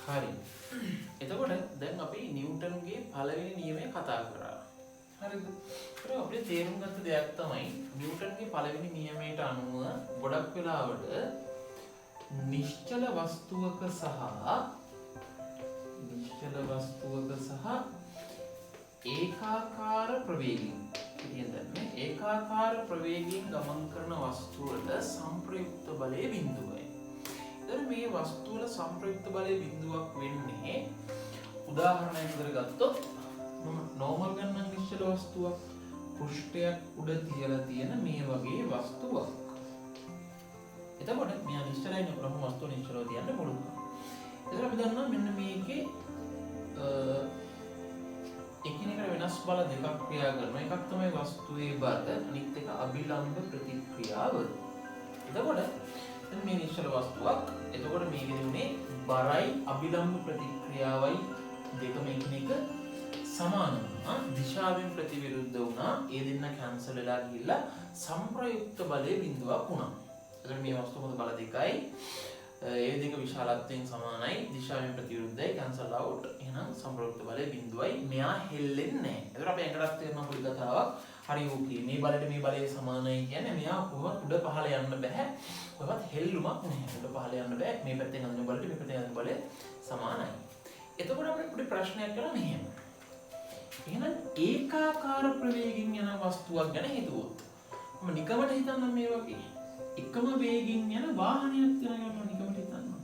හරි. එතකොට දැන් අපි නිව්ටන්ගේ පළවෙනි නියමය කතා කරා. හරිද? ඒක අපිට තේරුම් ගන්න දෙයක් තමයි නිව්ටන්ගේ පළවෙනි නියමයට අනුව ගොඩක් වෙලාවට නිශ්චල වස්තුවක සහ ඒකාකාර ප්‍රවේගයෙන් කියන්නේ ඒකාකාර ප්‍රවේගයෙන් ගමන් කරන වස්තු වල සංප්‍රයුක්ත බලය බිඳුවයි. එතන මේ වස්තු වල සංප්‍රයුක්ත බලය බිඳුවක් වෙන්නේ උදාහරණයක් විදිහට ගත්තොත් මම නෝමල් ගන්න නිශ්චල වස්තුවක් පෘෂ්ඨයක් උඩ තියලා තියෙන මේ වගේ වස්තුවක්. එතකොට මෙයා නිශ්චලයි නේ වස්තුව නිශ්චලව තියන්න පුළුවන්. එතකොට අපි දන්නවා මෙන්න මේකේ එකිනෙකට වෙනස් බල දෙකක් ක්‍රියා කරනවා. එකක් තමයි වස්තුවේ බල, අනිත් එක අභිලම්බ ප්‍රතික්‍රියාව. එතකොට දැන් මේ නිශ්චල වස්තුවක්. එතකොට මේකෙදි උනේ බරයි අභිලම්බ ප්‍රතික්‍රියාවයි දෙකම එකිනෙක සමාන වුණා. දිශාවෙන් ප්‍රතිවිරුද්ධ වුණා. ඒ දෙන්න කැන්සල් වෙලා ගිහිල්ලා සංප්‍රයුක්ත බලයේ බිඳුවක් වුණා. එතකොට මේ වස්තු මොකද බල දෙකයි. ඒ දෙක විශාලත්වයෙන් සමානයි. දිශාවෙන් ප්‍රතිවිරුද්ධයි. Cancel out. එහෙනම් සංප්‍රයුක්ත බලයේ බිඳුවයි. මෙයා හෙල්ලෙන්නේ නැහැ. එතකොට අපි එකට තේරෙන පොඩි කතාවක්. හරි ඕකේ. මේ බලයට මේ බලය සමානයි කියන්නේ මෙයා කොහොමද උඩ පහළ යන්න බෑ. කොහොමද හෙල්ලුමක් නැහැ. උඩ පහළ යන්න බෑ. මේ පැත්තෙන් අදින බලයට මේ පැත්තෙන් අදින බලය සමානයි. එතකොට අපිට පොඩි ප්‍රශ්නයක් කරලා මෙහෙම. එහෙනම් ඒකාකාර ප්‍රවේගයෙන් යන වස්තුවක් ගැන හිතුවොත් මම නිකමට හිතන්නම් මේ වගේ එකම වේගයෙන් යන වාහනයක් තියෙනවා මම නිකමට හිතන්නම්.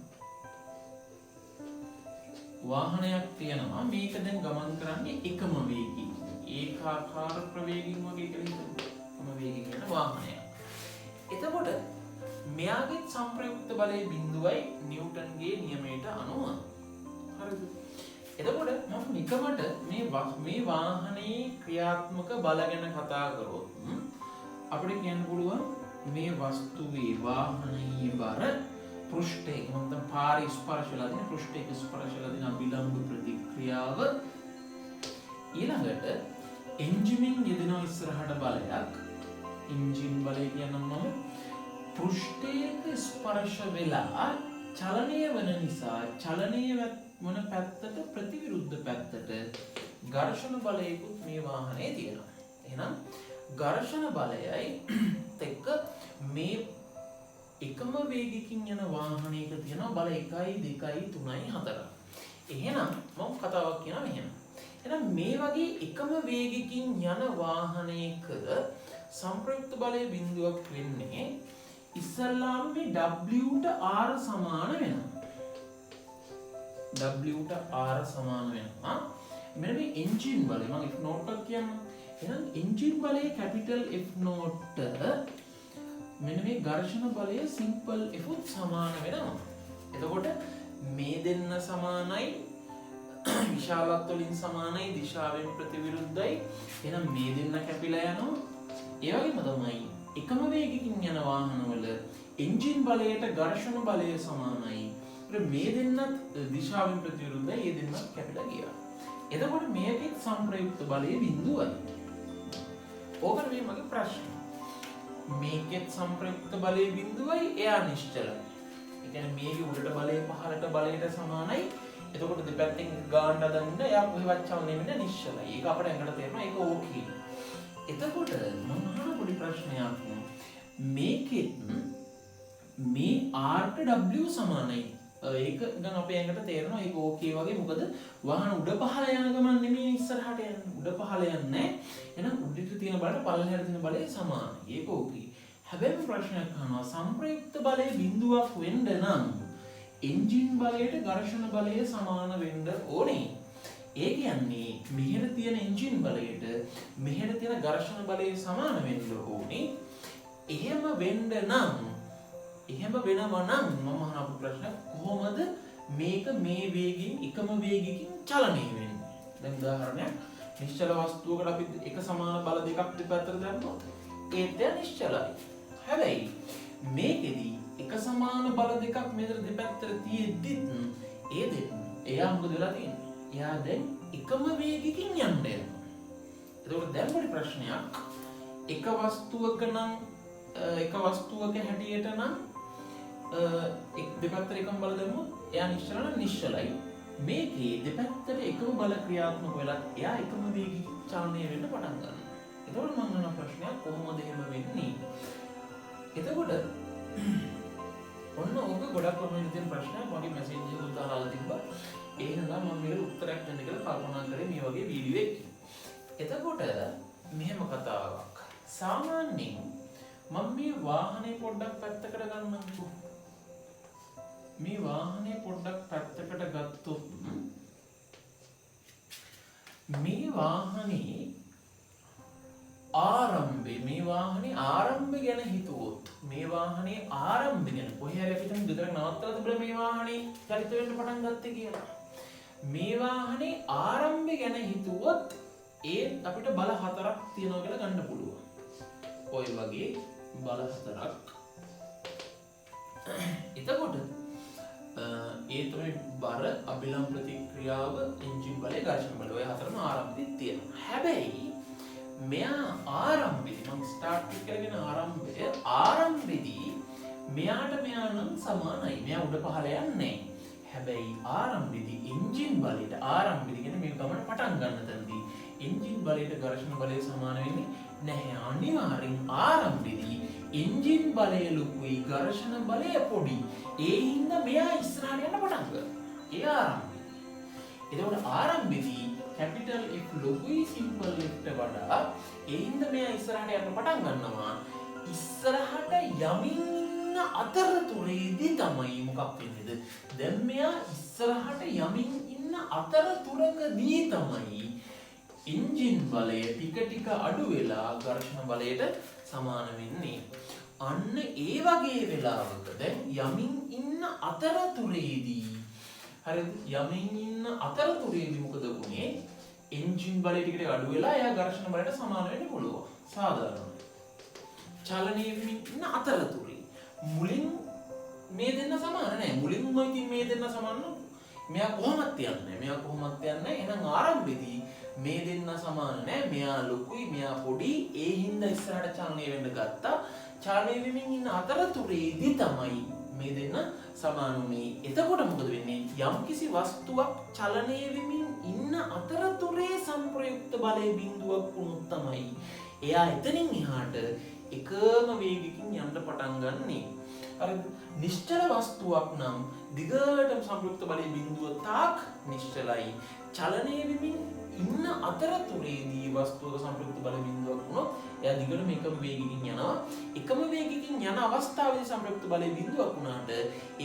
වාහනයක් තියෙනවා මේක දැන් ගමන් කරන්නේ එකම වේගයෙන්. ඒකාකාර ප්‍රවේගයෙන් වගේ කියලා හිතමු. එකම වේගයෙන් යන වාහනයක්. එතකොට මෙයාගේ සංප්‍රයුක්ත බලයේ බිඳුවයි නිව්ටන්ගේ නියමයට අනුව. හරිද? එතකොට මම නිකමට මේ වාහනේ ක්‍රියාත්මක බල ගැන කතා කරොත් අපිට කියන්න පුළුවන් මේ වස්තුවේ වාහනයේ බර පෘෂ්ඨයක නැත්නම් පාරේ ස්පර්ශ වෙලා තියෙන පෘෂ්ඨයක ස්පර්ශ වෙලා තියෙන අභිලම්බ ප්‍රතික්‍රියාව ඊළඟට එන්ජිමින් යෙදෙන ඉස්සරහට බලයක් එන්ජින් බලය කියනම පෘෂ්ඨයක ස්පර්ශ වෙලා චලනය වෙන නිසා චලනය වන පැත්තට ප්‍රතිවිරුද්ධ පැත්තට ඝර්ෂණ බලයකුත් මේ වාහනේ තියෙනවා. එහෙනම් ඝර්ෂණ බලයයි එක්ක මේ එකම වේගකින් යන වාහනයක තියෙන බල 1 2 3 4. එහෙනම් මම කතාවක් කියනවා මෙහෙම. එහෙනම් මේ වගේ එකම වේගකින් යන වාහනයක සංප්‍රයුක්ත බලයේ බිඳුවක් වෙන්නේ ඉස්සල්ලාම මේ W ට R සමාන වෙනවා. W ට R සමාන වෙනවා. මෙන්න මේ එන්ජින් බලය මම F නෝට් එකක් කියන්නම්. එහෙනම් එන්ජින් බලයේ කැපිටල් F නෝට් මෙන්න මේ ඝර්ෂණ බලය සිම්පල් F උත් සමාන වෙනවා. එතකොට මේ දෙන්න සමානයි විශාලත්ව වලින් සමානයි දිශාවෙන් ප්‍රතිවිරුද්ධයි. එහෙනම් මේ දෙන්න කැපිලා යනවා. ඒ වගේම තමයි එකම වේගකින් යන වාහනවල එන්ජින් බලයට ඝර්ෂණ බලය සමානයි. මේ දෙන්නත් දිශාවෙන් ප්‍රතිවිරුද්ධයි. ඒ දෙන්නත් කැපිලා ගියා. එතකොට මේකෙත් සංප්‍රයුක්ත බලයේ බිඳුවයි. ඕකනේ මේ මගේ ප්‍රශ්නේ. මේකෙත් සංප්‍රයුක්ත බලයේ බිඳුවයි එයා නිශ්චලයි. ඒ කියන්නේ මේකේ උඩට බලය පහළට බලයට සමානයි. එතකොට දෙපැත්තෙන් ගාන්න හදන්න එයා කොහෙවත් චලනය වෙන්නේ නිශ්චලයි. ඒක අපිට ඇඟට තේරෙනවා ඒක ඕකේ. එතකොට මම අහන පොඩි ප්‍රශ්නයක් මේකෙත් මේ R ට W සමානයි. ඒක දැන් අපේ ඇඟට තේරෙනවා ඒක ඕකේ වගේ. මොකද වාහන උඩ පහළ යන ගමන් නෙමෙයි ඉස්සරහට යන්නේ. උඩ පහළ යන්නේ. එහෙනම් උඩට තියෙන බලට පල්ලෙහාට තියෙන බලය සමානයි. ඒක ඕකේ. හැබැයි ප්‍රශ්නයක් අහනවා සංප්‍රයුක්ත බලයේ බිඳුවක් වෙන්න නම් එන්ජින් බලයට ඝර්ෂණ බලය සමාන වෙන්න ඕනේ. ඒ කියන්නේ මෙහෙට තියෙන එන්ජින් බලයට මෙහෙට තියෙන ඝර්ෂණ බලය සමාන වෙන්න ඕනේ. එහෙම වෙන්න නම් එහෙම වෙනවා නම් මම අහන ප්‍රශ්න කොහොමද මේක මේ වේගයෙන් එකම වේගකින් චලනය වෙන්නේ? දැන් උදාහරණයක් නිශ්චල වස්තුවකට අපි එක සමාන බල දෙකක් දෙපැත්තට දැම්මොත් ඒත් නිශ්චලයි. හැබැයි මේකෙදි එක සමාන බල දෙකක් මෙතන දෙපැත්තට තියෙද්දිත් එයා මොකද වෙලා තියෙන්නේ? එයා දැන් එකම වේගකින් යන්න යනවා. එතකොට දැන් පොඩි ප්‍රශ්නයක් එක වස්තුවක හැටියට නම් දෙපැත්තට එකම බල දැම්මොත් එයා නිශ්චල නම් නිශ්චලයි. මේකේ දෙපැත්තට එකම බල ක්‍රියාත්මක වෙලා එයා එකම වේගකින් චලනය වෙන්න පටන් ගන්නවා. එතකොට මම අහන ප්‍රශ්නයක් කොහොමද එහෙම වෙන්නේ? එතකොට ඔන්න ඕක ගොඩක් කමෙන්ට් තියෙන ප්‍රශ්නයක් මගේ මැසේජ් එකකට දාලා තිබ්බා. ඒ හින්දා මම මේකට උත්තරයක් දෙන්න කියලා කල්පනා කරේ මේ වගේ වීඩියෝ එකකින්. එතකොට මෙහෙම කතාවක්. සාමාන්‍යයෙන් මම මේ වාහනේ පොඩ්ඩක් පැත්තකට ගන්නම්කෝ. මේ වාහනේ පොඩ්ඩක් පැත්තකට ගත්තොත් මේ වාහනේ ආරම්භය ගැන හිතුවොත් මේ වාහනේ ආරම්භය ගැන කොහේ හරි අපිට ගෙදර නවත්තලා තිබුණා මේ වාහනේ චලිත වෙන්න පටන් ගත්තේ කියලා. මේ වාහනේ ආරම්භය ගැන හිතුවොත් ඒත් අපිට බල 4ක් තියෙනවා කියලා ගන්න පුළුවන්. ඔය වගේ බල 4ක්. එතකොට ඒ තමයි බර, අභිලම් ප්‍රතික්‍රියාව, එන්ජින් බලය, ඝර්ෂණ බලය. ඔය හතරම ආරම්භෙදි තියෙනවා. හැබැයි මෙයා ආරම්භෙදි මම ස්ටාර්ට් කරගෙන ආරම්භෙදී මෙයාට මෙයා නම් සමානයි. මෙයා උඩ පහළ යන්නේ. හැබැයි ආරම්භෙදී එන්ජින් බලයට ආරම්භෙදී කියන්නේ මේ ගමන පටන් ගන්න තැනදී එන්ජින් බලයට ඝර්ෂණ බලය සමාන වෙන්නේ නැහැ. අනිවාර්යෙන් ආරම්භෙදී එන්ජින් බලය ලොකුයි ඝර්ෂණ බලය පොඩි. ඒ හින්දා මෙයා ඉස්සරහට යන්න පටන් ගන්නවා. ඒ ආරම්භය. එතකොට ආරම්භෙදී කැපිටල් F ලොකුයි සිම්පල් F ට වඩා ඒ හින්දා මෙයා ඉස්සරහට යන්න පටන් ගන්නවා. ඉස්සරහට යමින් ඉන්න අතරතුරේදී තමයි මොකක් වෙන්නේද? දැන් මෙයා ඉස්සරහට යමින් ඉන්න අතරතුරකදී තමයි එන්ජින් බලය ටික ටික අඩු වෙලා ඝර්ෂණ බලයට සමාන වෙන්නේ. අන්න ඒ වගේ වෙලාවක දැන් යමින් ඉන්න අතරතුරේදී හරිද? යමින් ඉන්න අතරතුරේදී මොකද වුනේ? එන්ජින් බලය ටික ටික අඩු වෙලා එයා ඝර්ෂණ බලයට සමාන වෙන්න පුළුවන්. සාධාරණයි. චලනය වෙමින් ඉන්න අතරතුරේ මුලින් මේ දෙන්න සමාන නැහැ. මුලින්ම ඉතින් මේ දෙන්න සමාන මෙයා කොහොමත් යන්නේ. එහෙනම් ආරම්භෙදී මේ දෙන්න සමාන නැහැ. මෙයා ලොකුයි, මෙයා පොඩි. ඒ හින්දා ඉස්සරහට චලනය වෙන්න ගත්තා. චලනය වෙමින් ඉන්න අතරතුරේදී තමයි මේ දෙන්න සමාන වුනේ. එතකොට මොකද වෙන්නේ? යම්කිසි වස්තුවක් චලනය වෙමින් ඉන්න අතරතුරේ සංප්‍රයුක්ත බලයේ බිඳුවක් වුණොත් තමයි එයා එතනින් එහාට එකම වේගකින් යන්න පටන් ගන්නේ. හරිද? නිශ්චල වස්තුවක් නම් දිගටම සංප්‍රයුක්ත බලයේ බිඳුව තාක් නිශ්චලයි. චලනය වෙමින් ඉන්න අතරතුරේදී වස්තුවක සංප්‍රයුක්ත බල බිඳුවක් වුණොත් එයා දිගටම එකම වේගකින් යනවා. එකම වේගකින් යන අවස්ථාවේදී සංප්‍රයුක්ත බලයේ බිඳුවක් වුණාට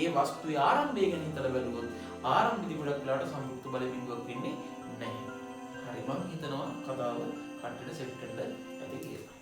ඒ වස්තුවේ ආරම්භය ගැන හිතලා බැලුවොත් ආරම්භයේදී ගොඩක් වෙලාවට සංප්‍රයුක්ත බලයේ බිඳුවක් වෙන්නේ නැහැ. හරි, මම හිතනවා කතාව කට්ටියට සෙට් කරන්න ඇති කියලා.